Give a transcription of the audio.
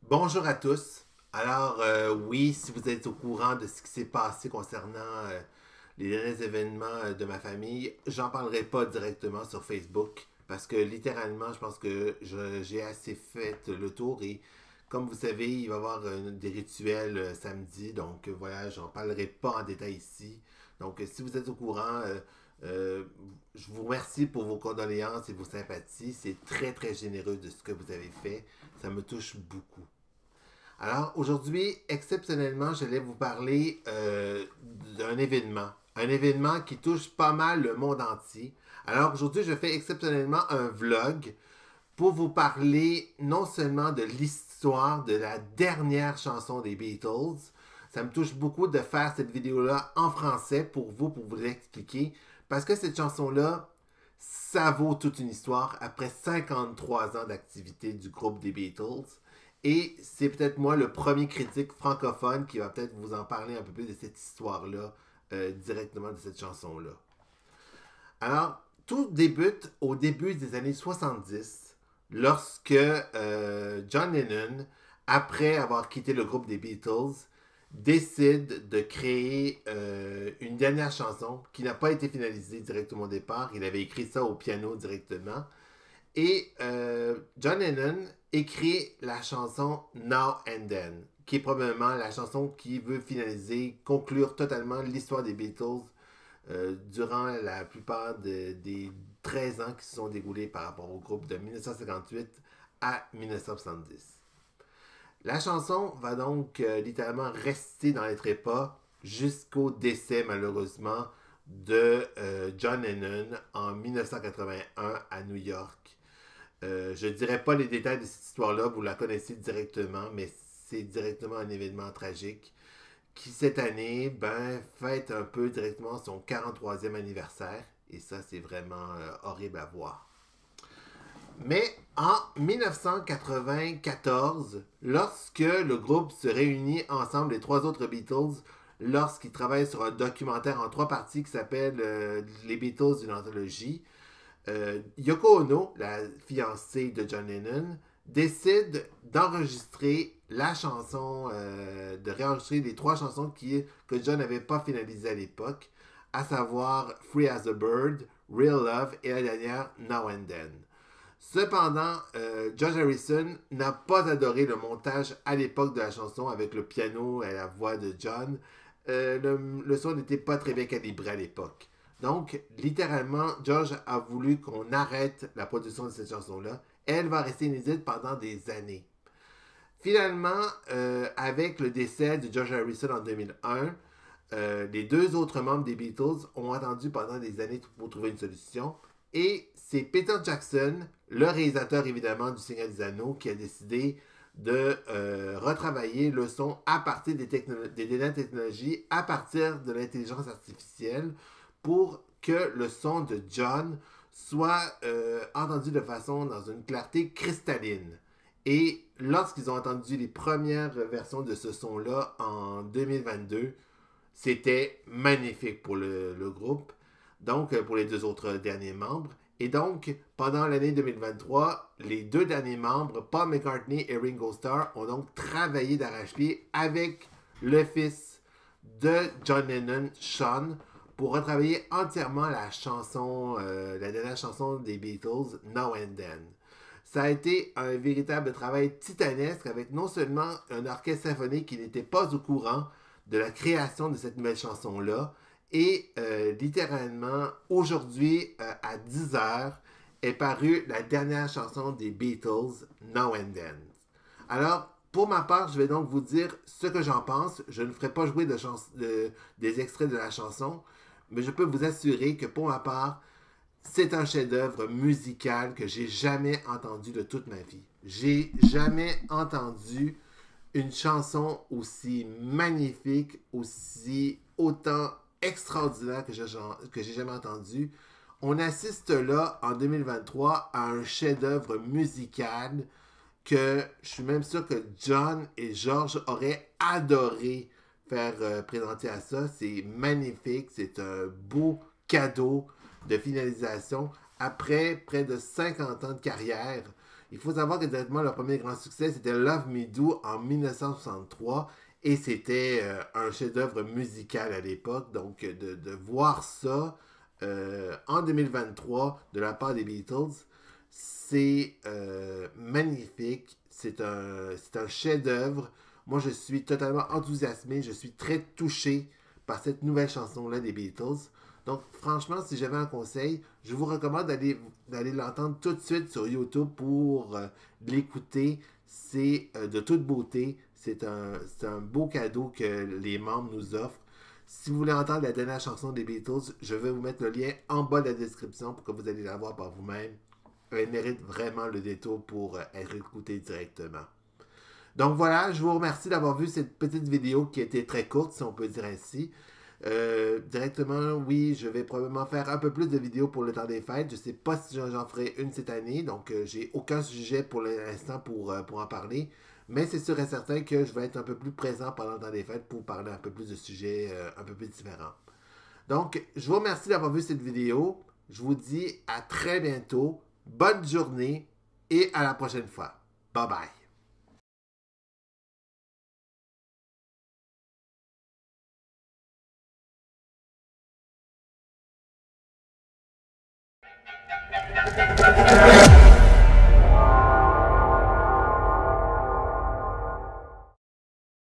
Bonjour à tous. Alors, oui, si vous êtes au courant de ce qui s'est passé concernant les derniers événements de ma famille, j'en parlerai pas directement sur Facebook parce que littéralement, je pense que j'ai assez fait le tour et comme vous savez, il va y avoir des rituels samedi, donc voilà, j'en parlerai pas en détail ici. Donc, si vous êtes au courant, euh, je vous remercie pour vos condoléances et vos sympathies. C'est très, très généreux de ce que vous avez fait. Ça me touche beaucoup. Alors aujourd'hui, exceptionnellement, je vais vous parler d'un événement. Un événement qui touche pas mal le monde entier. Alors aujourd'hui, je fais exceptionnellement un vlog pour vous parler non seulement de l'histoire de la dernière chanson des Beatles. Ça me touche beaucoup de faire cette vidéo-là en français pour vous expliquer. Parce que cette chanson-là, ça vaut toute une histoire après 53 ans d'activité du groupe des Beatles. Et c'est peut-être moi le premier critique francophone qui va peut-être vous en parler un peu plus de cette histoire-là, directement de cette chanson-là. Alors, tout débute au début des années 70, lorsque John Lennon, après avoir quitté le groupe des Beatles, décide de créer une dernière chanson qui n'a pas été finalisée directement au départ. Il avait écrit ça au piano directement. Et John Lennon écrit la chanson Now and Then, qui est probablement la chanson qui veut finaliser, conclure totalement l'histoire des Beatles durant la plupart des 13 ans qui se sont déroulés par rapport au groupe de 1958 à 1970. La chanson va donc littéralement rester dans les trépas jusqu'au décès malheureusement de John Lennon en 1981 à New York. Je ne dirai pas les détails de cette histoire-là, vous la connaissez directement, mais c'est directement un événement tragique qui, cette année, fête un peu directement son 43e anniversaire. Et ça, c'est vraiment horrible à voir. Mais en 1994, lorsque le groupe se réunit ensemble, les trois autres Beatles, lorsqu'ils travaillent sur un documentaire en trois parties qui s'appelle Les Beatles d'une anthologie, Yoko Ono, la fiancée de John Lennon, décide d'enregistrer la chanson, de réenregistrer les trois chansons que John n'avait pas finalisées à l'époque, à savoir Free as a Bird, Real Love et la dernière Now and Then. Cependant, George Harrison n'a pas adoré le montage à l'époque de la chanson avec le piano et la voix de John. Le son n'était pas très bien calibré à l'époque. Donc, littéralement, George a voulu qu'on arrête la production de cette chanson-là. Elle va rester inédite pendant des années. Finalement, avec le décès de George Harrison en 2001, les deux autres membres des Beatles ont attendu pendant des années pour trouver une solution. Et c'est Peter Jackson, le réalisateur évidemment du Seigneur des Anneaux, qui a décidé de retravailler le son à partir des dernières technologies, à partir de l'intelligence artificielle, pour que le son de John soit entendu de façon dans une clarté cristalline. Et lorsqu'ils ont entendu les premières versions de ce son-là en 2022, c'était magnifique pour le groupe, donc pour les deux autres derniers membres. Et donc, pendant l'année 2023, les deux derniers membres, Paul McCartney et Ringo Starr, ont donc travaillé d'arrache-pied avec le fils de John Lennon, Sean, pour retravailler entièrement la chanson, la dernière chanson des Beatles, Now and Then. Ça a été un véritable travail titanesque avec non seulement un orchestre symphonique qui n'était pas au courant de la création de cette nouvelle chanson-là, et littéralement, aujourd'hui, à 10h, est parue la dernière chanson des Beatles, Now and Then. Alors, pour ma part, je vais donc vous dire ce que j'en pense. Je ne ferai pas jouer des extraits de la chanson, mais je peux vous assurer que pour ma part, c'est un chef-d'œuvre musical que j'ai jamais entendu de toute ma vie. J'ai jamais entendu une chanson aussi magnifique, aussi autant extraordinaire que j'ai jamais entendu. On assiste là, en 2023, à un chef-d'œuvre musical que je suis même sûr que John et George auraient adoré faire présenter à ça. C'est magnifique, c'est un beau cadeau de finalisation. Après près de 50 ans de carrière, Il faut savoir que directement leur premier grand succès, c'était Love Me Do en 1963 et c'était un chef-d'œuvre musical à l'époque. Donc de voir ça en 2023 de la part des Beatles, c'est magnifique. C'est un chef-d'œuvre. Moi, je suis totalement enthousiasmé. Je suis très touché par cette nouvelle chanson-là des Beatles. Donc, franchement, si j'avais un conseil, je vous recommande d'aller l'entendre tout de suite sur YouTube pour l'écouter. C'est de toute beauté. C'est un beau cadeau que les membres nous offrent. Si vous voulez entendre la dernière chanson des Beatles, je vais vous mettre le lien en bas de la description pour que vous allez la voir par vous-même. Elle mérite vraiment le détour pour être écoutée directement. Donc voilà, je vous remercie d'avoir vu cette petite vidéo qui était très courte, si on peut dire ainsi. Directement, oui, je vais probablement faire un peu plus de vidéos pour le temps des fêtes. Je ne sais pas si j'en ferai une cette année, donc j'ai aucun sujet pour l'instant pour en parler. Mais c'est sûr et certain que je vais être un peu plus présent pendant le temps des fêtes pour parler un peu plus de sujets un peu plus différents. Donc, je vous remercie d'avoir vu cette vidéo. Je vous dis à très bientôt. Bonne journée et à la prochaine fois. Bye bye.